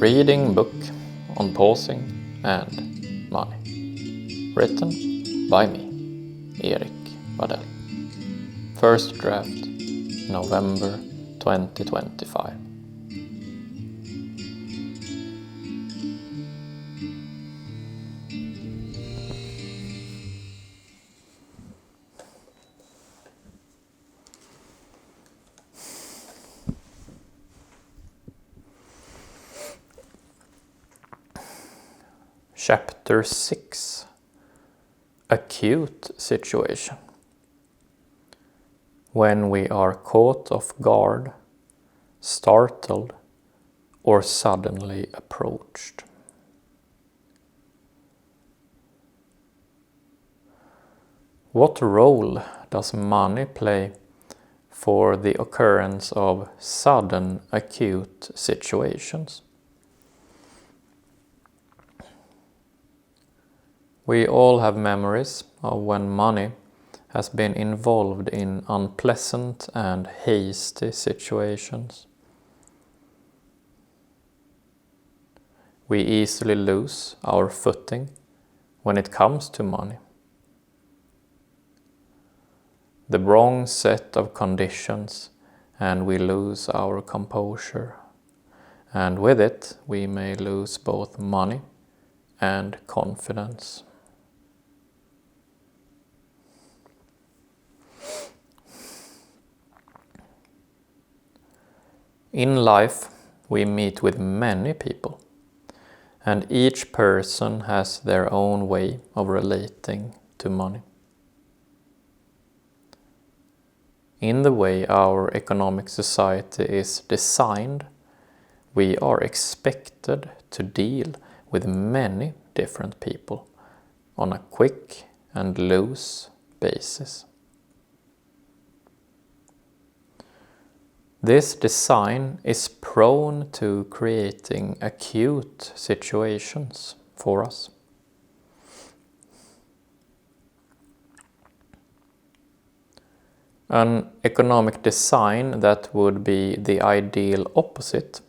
reading book on pausing and money. Written by me, Eric Wadell. First draft, November 2025. Chapter 6. Acute Situation. When we are caught off guard, startled, or suddenly approached. What role does money play for the occurrence of sudden acute situations? We all have memories of when money has been involved in unpleasant and hasty situations. We easily lose our footing when it comes to money. The wrong set of conditions and we lose our composure. And with it we may lose both money and confidence. In life, we meet with many people, and each person has their own way of relating to money. In the way our economic society is designed, we are expected to deal with many different people on a quick and loose basis. This design is prone to creating acute situations for us. An economic design that would be the ideal opposite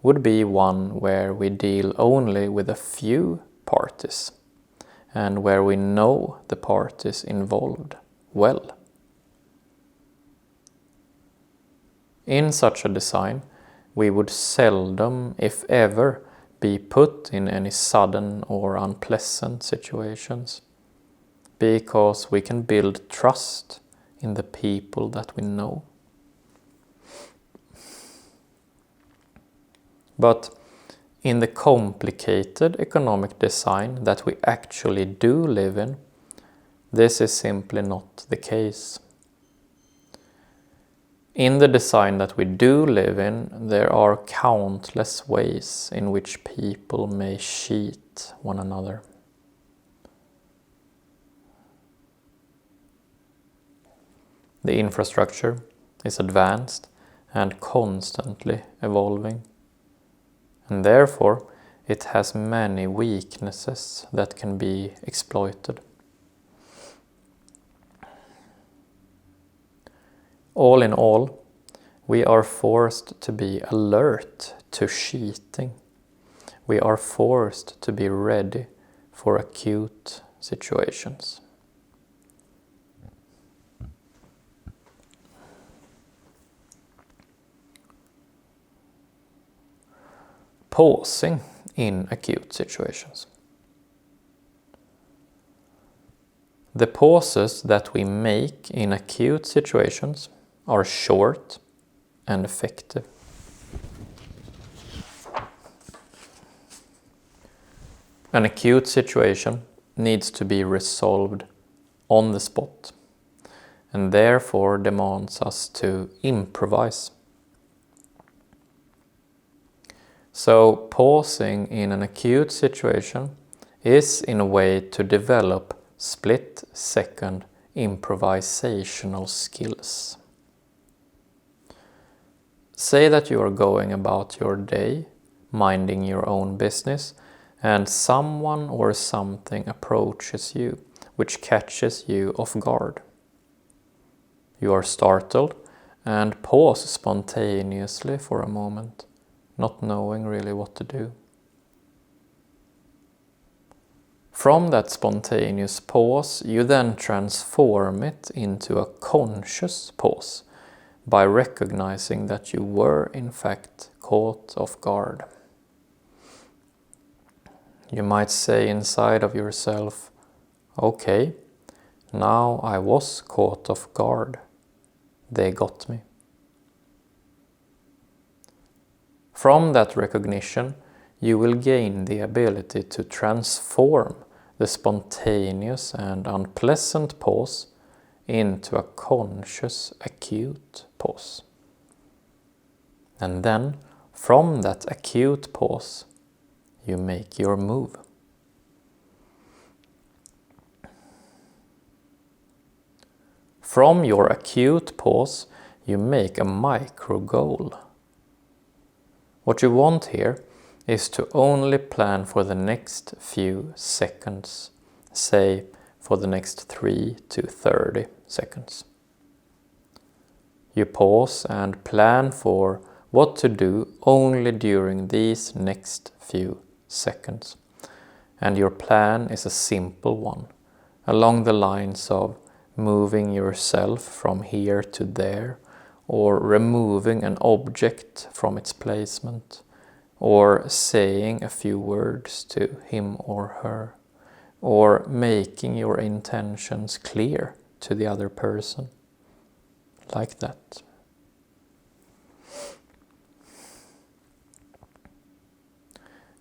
would be one where we deal only with a few parties and where we know the parties involved well. In such a design, we would seldom, if ever, be put in any sudden or unpleasant situations, because we can build trust in the people that we know. But in the complicated economic design that we actually do live in, this is simply not the case. In the design that we do live in, there are countless ways in which people may cheat one another. The infrastructure is advanced and constantly evolving, and therefore it has many weaknesses that can be exploited. All in all, we are forced to be alert to cheating. We are forced to be ready for acute situations. Pausing in acute situations. The pauses that we make in acute situations are short and effective. An acute situation needs to be resolved on the spot and therefore demands us to improvise. So pausing in an acute situation is in a way to develop split-second improvisational skills. Say that you are going about your day, minding your own business, and someone or something approaches you, which catches you off guard. You are startled and pause spontaneously for a moment, not knowing really what to do. From that spontaneous pause, you then transform it into a conscious pause by recognizing that you were in fact caught off guard. You might say inside of yourself, okay, now I was caught off guard. They got me. From that recognition, you will gain the ability to transform the spontaneous and unpleasant pause into a conscious, acute pause. And then, from that acute pause, you make your move. From your acute pause, you make a micro goal. What you want here is to only plan for the next few seconds, say for the next 3 to 30 seconds. You pause and plan for what to do only during these next few seconds. And your plan is a simple one, along the lines of moving yourself from here to there, or removing an object from its placement, or saying a few words to him or her, or making your intentions clear to the other person, like that.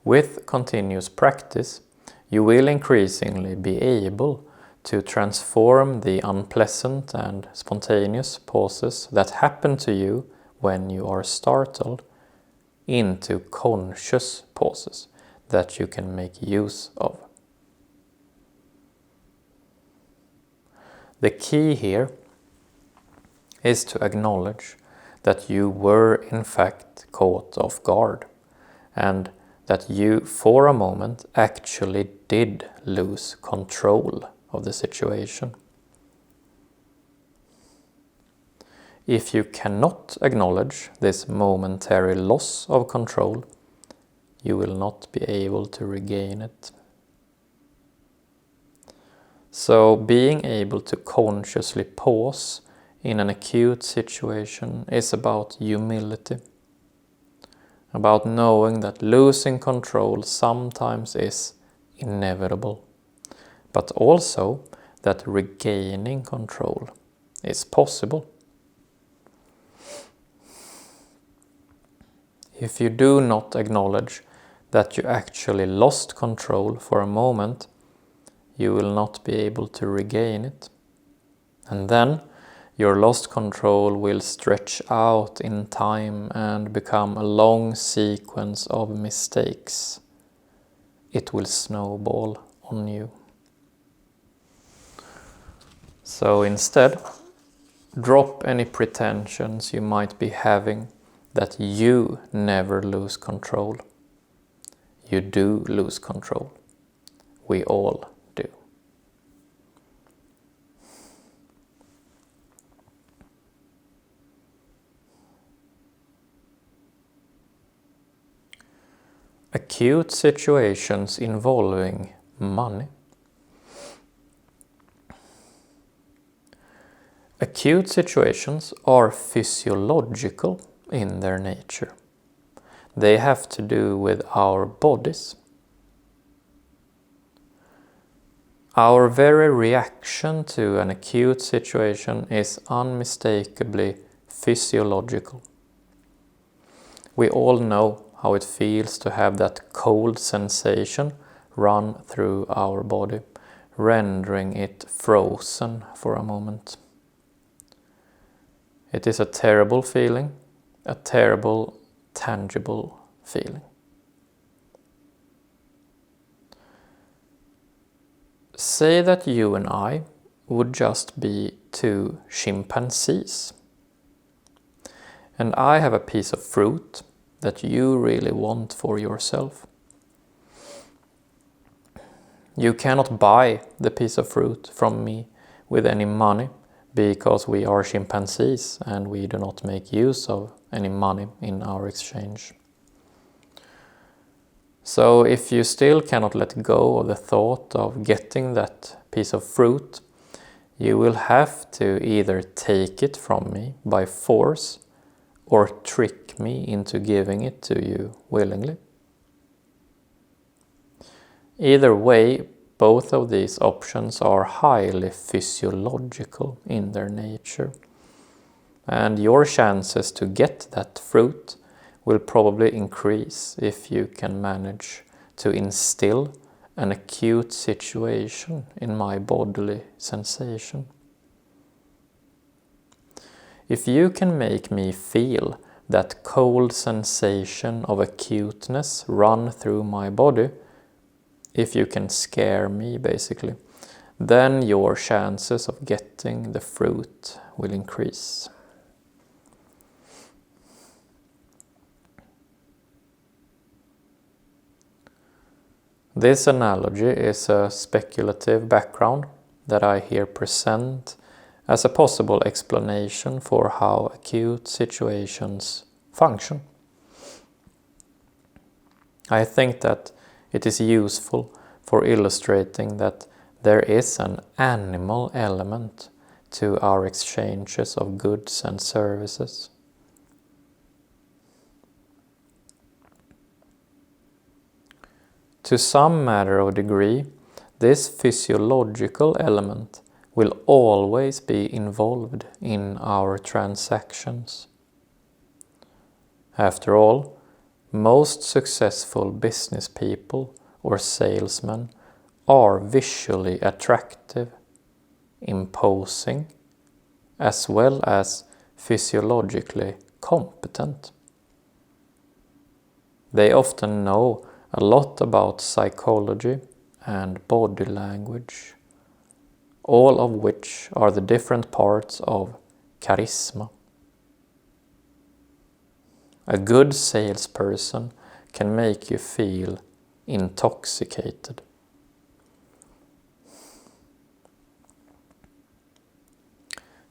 With continuous practice, you will increasingly be able to transform the unpleasant and spontaneous pauses that happen to you when you are startled into conscious pauses that you can make use of. The key here is to acknowledge that you were in fact caught off guard, and that you for a moment actually did lose control of the situation. If you cannot acknowledge this momentary loss of control, you will not be able to regain it. So being able to consciously pause in an acute situation is about humility, about knowing that losing control sometimes is inevitable, but also that regaining control is possible. If you do not acknowledge that you actually lost control for a moment, you will not be able to regain it. And then your lost control will stretch out in time and become a long sequence of mistakes. It will snowball on you. So instead, drop any pretensions you might be having that you never lose control. You do lose control. We all do. Acute situations involving money. Acute situations are physiological in their nature. They have to do with our bodies. Our very reaction to an acute situation is unmistakably physiological. We all know how it feels to have that cold sensation run through our body, rendering it frozen for a moment. It is a terrible feeling, a terrible, tangible feeling. Say that you and I would just be 2 chimpanzees. And I have a piece of fruit that you really want for yourself. You cannot buy the piece of fruit from me with any money, because we are chimpanzees and we do not make use of any money in our exchange. So if you still cannot let go of the thought of getting that piece of fruit, you will have to either take it from me by force or trick me into giving it to you willingly. Either way, both of these options are highly physiological in their nature, and your chances to get that fruit will probably increase if you can manage to instill an acute situation in my bodily sensation. If you can make me feel that cold sensation of acuteness run through my body, if you can scare me basically, then your chances of getting the fruit will increase. This analogy is a speculative background that I here present as a possible explanation for how acute situations function. I think that it is useful for illustrating that there is an animal element to our exchanges of goods and services. To some matter of degree, this physiological element will always be involved in our transactions. After all, most successful business people or salesmen are visually attractive, imposing, as well as physiologically competent. They often know a lot about psychology and body language, all of which are the different parts of charisma. A good salesperson can make you feel intoxicated.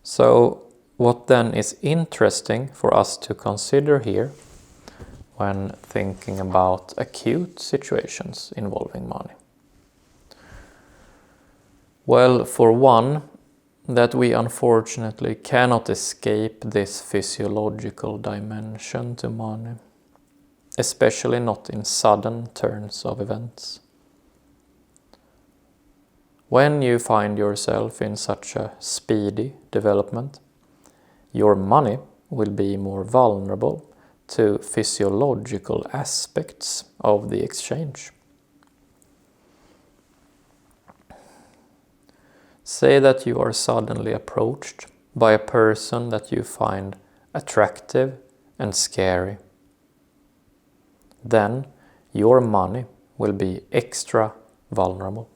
So, what then is interesting for us to consider here when thinking about acute situations involving money? Well, for one, that we unfortunately cannot escape this physiological dimension to money, especially not in sudden turns of events. When you find yourself in such a speedy development, your money will be more vulnerable to physiological aspects of the exchange. Say that you are suddenly approached by a person that you find attractive and scary. Then your money will be extra vulnerable.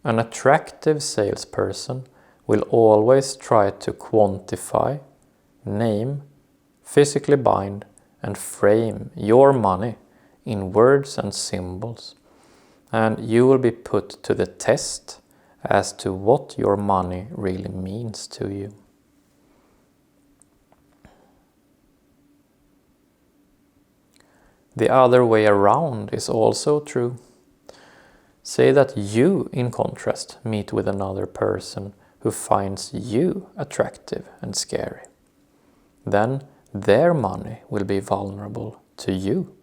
An attractive salesperson will always try to quantify, name, physically bind, and frame your money in words and symbols, and you will be put to the test as to what your money really means to you. The other way around is also true. Say that you, in contrast, meet with another person who finds you attractive and scary. Then their money will be vulnerable to you.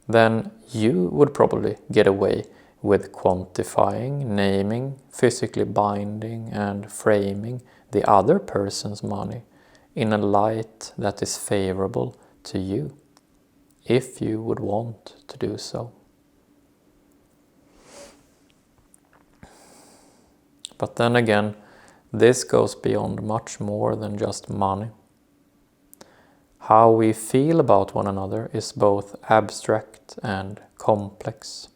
Then you would probably get away with quantifying, naming, physically binding, and framing the other person's money in a light that is favorable to you, if you would want to do so. But then again, this goes beyond much more than just money. How we feel about one another is both abstract and complex.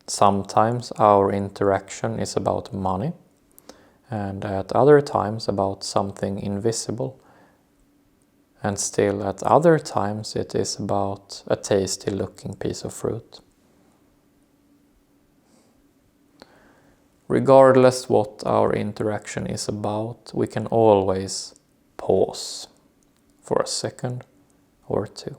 Sometimes our interaction is about money, and at other times about something invisible, and still at other times it is about a tasty looking piece of fruit. regardless what our interaction is about, we can always pause for a second or two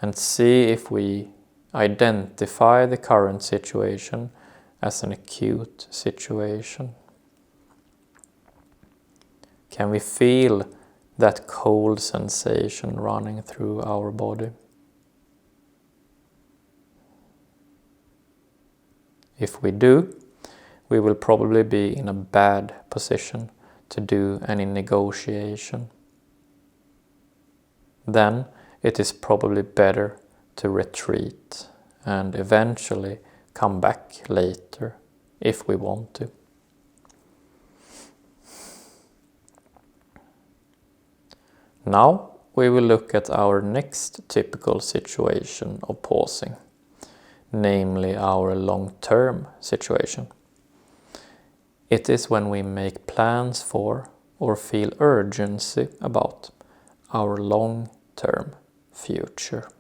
and see if we identify the current situation as an acute situation. Can we feel that cold sensation running through our body? If we do, we will probably be in a bad position to do any negotiation. Then it is probably better to retreat and eventually come back later if we want to. Now we will look at our next typical situation of pausing, namely our long-term situation. It is when we make plans for or feel urgency about our long-term future.